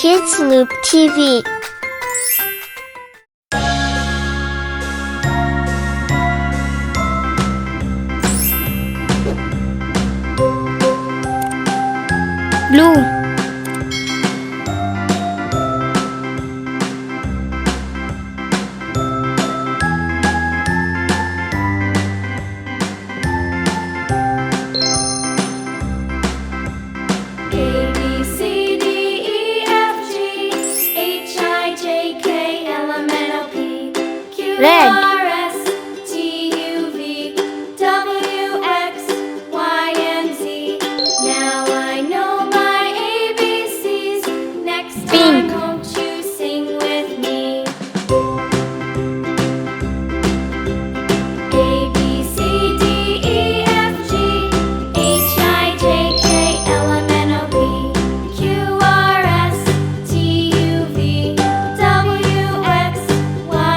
Kids Loop TV. Blue. Red. Pink.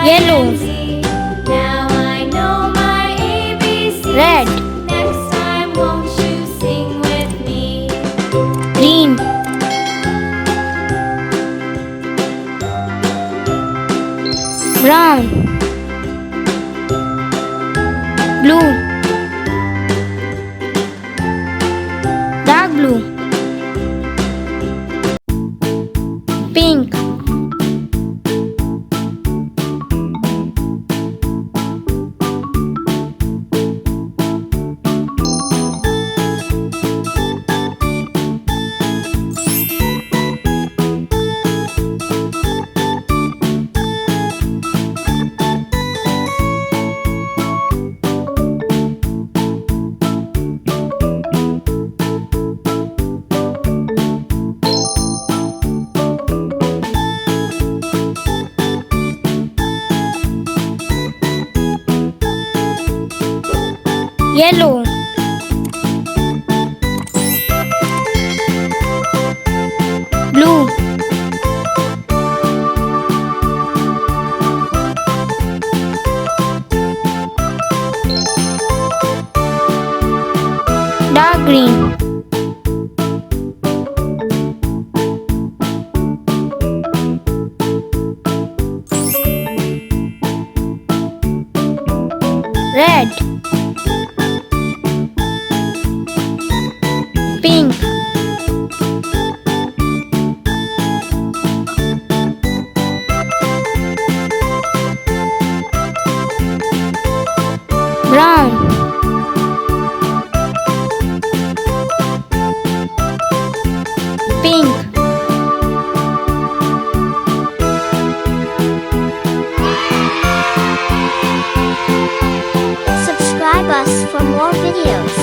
Yellow. Red. Next time, won't you sing with me? Green. Brown. Blue. Dark blue. Pink. Yellow. Blue. Dark green. Red. Pink. Brown. Pink. Subscribe us for more videos.